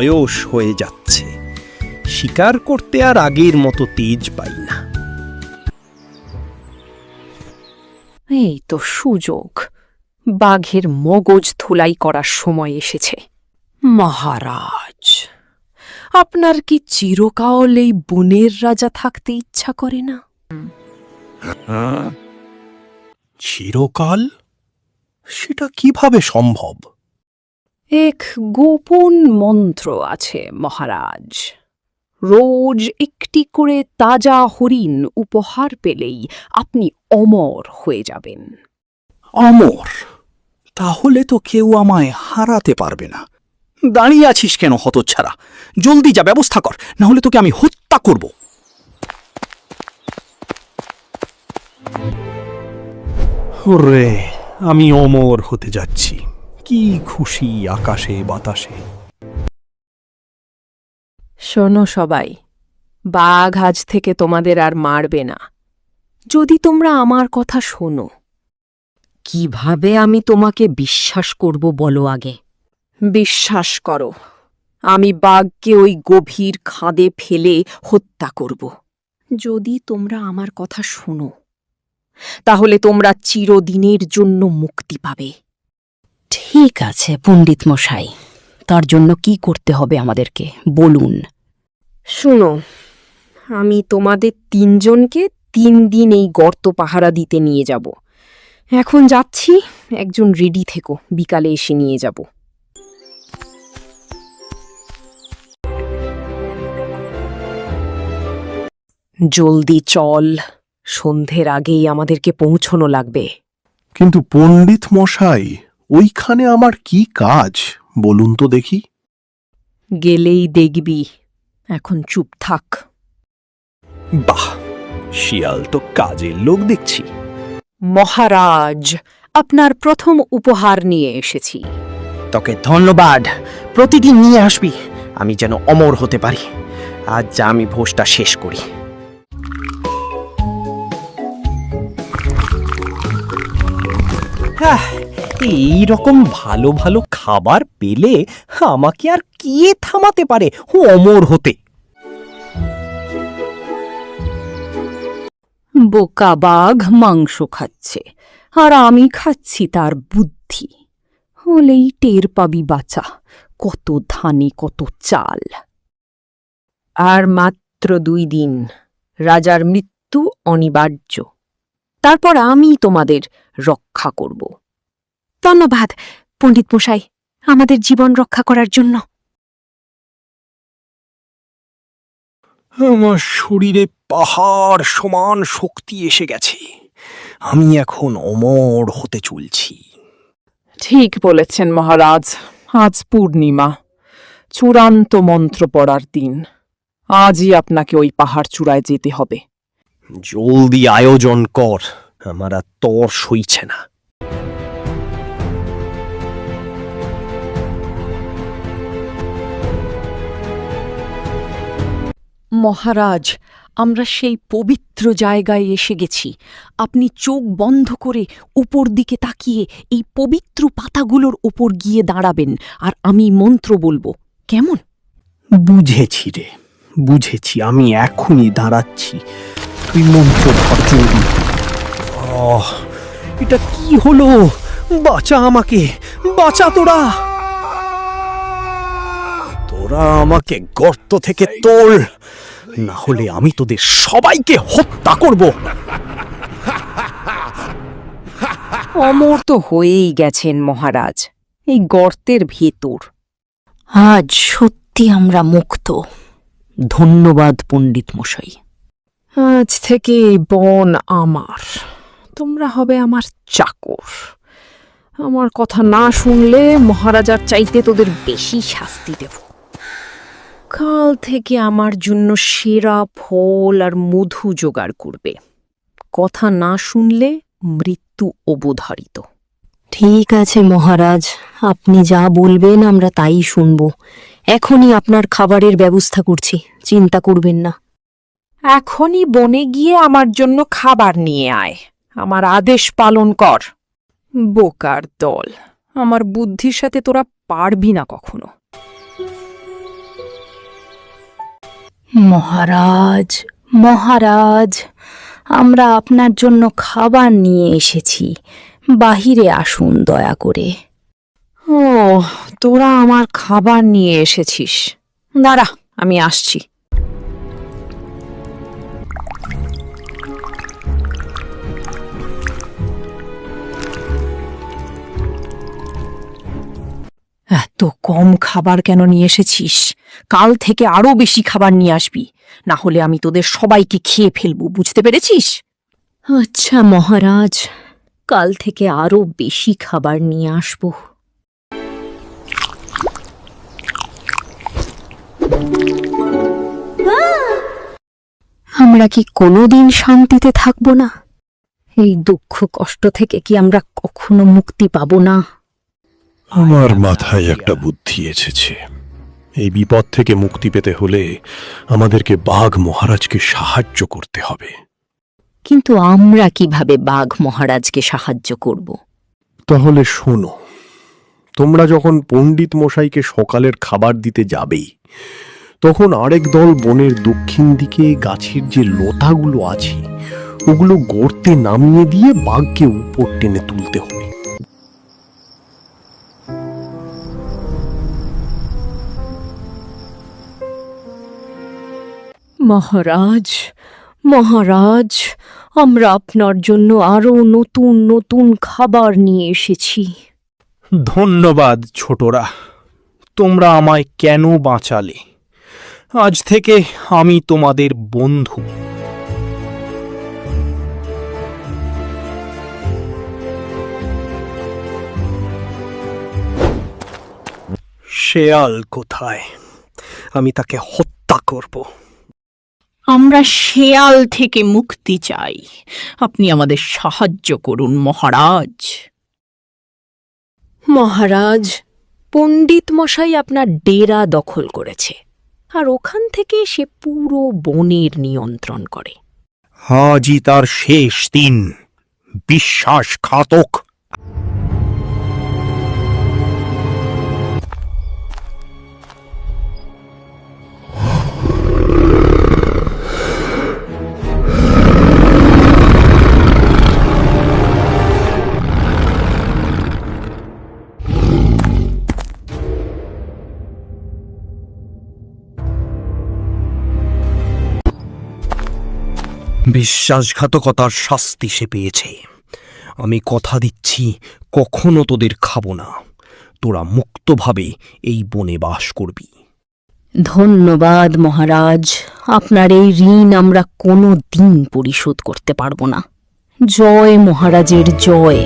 বয়স হয়ে যাচ্ছে, শিকার করতে আর আগের মতো তেজ পাই না। এই তো সুযোগ, বাঘের মগজ ধুলাই করার সময় এসেছে। মহারাজ, আপনার কি চিরকাল এই বনের রাজা থাকতে ইচ্ছা করে না? চিরকাল? সেটা কিভাবে সম্ভব? এক গোপন মন্ত্র আছে মহারাজ। রোজ একটি করে তাজা হরিণ উপহার পেলেই আপনি অমর হয়ে যাবেন। অমর? তাহলে তো কেউ আমায় হারাতে পারবে না। দাঁড়িয়ে আছিস কেন হতচ্ছাড়া? জলদি যা, ব্যবস্থা কর, না হলে তোকে আমি হত্যা করব। ওরে, আমি অমর হতে যাচ্ছি। কি খুশি আকাশে বাতাসে। শোনো সবাই, বাঘ আজ থেকে তোমাদের আর মারবে না, যদি তোমরা আমার কথা শোনো। কিভাবে আমি তোমাকে বিশ্বাস করব বলো আগে। বিশ্বাস করো, আমি বাঘকে ওই গভীর খাদে ফেলে হত্যা করব। যদি তোমরা আমার কথা শোনো, তাহলে তোমরা চিরদিনের জন্য মুক্তি পাবে। ঠিক আছে পণ্ডিত মশাই, তার জন্য কি করতে হবে আমাদেরকে বলুন। শোনো, আমি তোমাদের 3 জনকে 3 দিন এই গর্ত পাহারা দিতে নিয়ে যাব। এখন যাচ্ছি, একজন রেডি থেকো, বিকালে এসে নিয়ে যাব। জলদি চল, সন্ধ্যের আগেই আমাদেরকে পৌঁছনো লাগবে। কিন্তু পণ্ডিত মশাই, ওইখানে আমার কি কাজ বলুন তো দেখি? গেলেই দেখবি, এখন চুপ থাক। বাহ, শিয়াল তো কাজের লোক দেখছি। মহারাজ, আপনার প্রথম উপহার নিয়ে এসেছি। তোকে ধন্যবাদ। প্রতিদিন নিয়ে আসবি, আমি যেন অমর হতে পারি। আজ যা আমি ভোজটা শেষ করি। এই রকম ভালো ভালো খাবার পেলে আমাকে আর কে থামাতে পারে অমর হতে? বোকা বাঘ মাংস খাচ্ছে, আর আমি খাচ্ছি তার বুদ্ধি। হলেই টের পাবি বাছা, কত ধানে কত চাল। আর মাত্র 2 দিন, রাজার মৃত্যু অনিবার্য। তারপর আমি তোমাদের রক্ষা করব। ধন্যবাদ পণ্ডিত মশাই, আমাদের জীবন রক্ষা করার জন্য। আমার শরীরে পাহাড় সমান শক্তি এসে গেছে। আমি এখন অমর হতে চলছি। ঠিক বলেছেন মহারাজ, আজ পূর্ণিমা, চূড়ান্ত মন্ত্র পড়ার দিন। আজই আপনাকে ওই পাহাড় চূড়ায় যেতে হবে। জলদি আয়োজন কর, আমার আর তর সইছে না। মহারাজ, আমরা সেই পবিত্র জায়গায় এসে গেছি। আপনি চোখ বন্ধ করে উপর দিকে তাকিয়ে এই পবিত্র পাতাগুলোর ওপর গিয়ে দাঁড়াবেন, আর আমি মন্ত্র বলবো, কেমন? বুঝেছি রে, বুঝেছি। আমি এখনই দাঁড়াচ্ছি, তুই মন্ত্র ধর জলদি। এটা কি হলো? বাঁচা আমাকে, বাঁচা তোরা। তোরা আমাকে গর্ত থেকে তোল, না হলে আমি তোদের সবাইকে হত্যা করব। অমর তো হয়েই গেছেন মহারাজ, এই গর্তের ভেতর। আজ সত্যি আমরা মুক্ত। ধন্যবাদ পণ্ডিত মশাই। আজ থেকে এই বন আমার, তোমরা হবে আমার চাকর। আমার কথা না শুনলে মহারাজার চাইতে তোদের বেশি শাস্তি দেব। কাল থেকে আমার জন্য সেরা ফল আর মধু জোগাড় করবে। কথা না শুনলে মৃত্যু অবধারিত। ঠিক আছে মহারাজ, আপনি যা বলবেন আমরা তাই শুনব। এখনই আপনার খাবারের ব্যবস্থা করছি, চিন্তা করবেন না। এখনই বনে গিয়ে আমার জন্য খাবার নিয়ে আয়, আমার আদেশ পালন কর। বোকার দল, আমার বুদ্ধির সাথে তোরা পারবি না কখনো। মহারাজ, মহারাজ, আমরা আপনার জন্য খাবার নিয়ে এসেছি। বাহিরে আসুন দয়া করে। ও, তোরা আমার খাবার নিয়ে এসেছিস। দাঁড়া, আমি আসছি। এত কম খাবার কেন নিয়ে এসেছিস? কাল থেকে আরো বেশি খাবার নিয়ে আসবি, না হলে আমি তোদের সবাইকে খেয়ে ফেলবো, বুঝতে পেরেছিস? আচ্ছা মহারাজ, কাল থেকে আরো বেশি খাবার নিয়ে আসব। আমরা কি কোনোদিন শান্তিতে থাকব না? এই দুঃখ কষ্ট থেকে কি আমরা কখনো মুক্তি পাব না? আমার মাথায় একটা বুদ্ধি এসেছে। এই বিপদ থেকে মুক্তি পেতে হলে আমাদেরকে বাঘ মহারাজকে সাহায্য করতে হবে। কিন্তু আমরা কিভাবে বাঘ মহারাজকে সাহায্য করব? তাহলে শোনো, তোমরা যখন পণ্ডিত মশাইকে সকালের খাবার দিতে যাবেই, তখন আরেক দল বনের দক্ষিণ দিকে গাছের যে লতাগুলো আছে ওগুলো গর্তে নামিয়ে দিয়ে বাঘকে উপর টেনে তুলতে হবে। মহারাজ, মহারাজ, আমরা আপনার জন্য আরো নতুন নতুন খাবার নিয়ে এসেছি। ধন্যবাদ ছোটরা, তোমরা আমায় কেন বাঁচালে? আজ থেকে আমি তোমাদের বন্ধু। শেয়াল কোথায়? আমি তাকে হত্যা করব। আমরা শেয়াল থেকে মুক্তি চাই। আপনি আমাদের সাহায্য করুন মহারাজ। মহারাজ, পণ্ডিত মশাই আপনার ডেরা দখল করেছে, আর ওখান থেকে সে পুরো বনের নিয়ন্ত্রণ করে। আজই তার শেষ দিন, বিশ্বাসঘাতক। বিশ্বাসঘাতকতার শাস্তি সে পেয়েছে। আমি কথা দিচ্ছি, কখনো তোদের খাবো না। তোরা মুক্তভাবে এই বনে বাস করবি। ধন্যবাদ মহারাজ, আপনার এই ঋণ আমরা কোনো দিন পরিশোধ করতে পারব না। জয় মহারাজের জয়।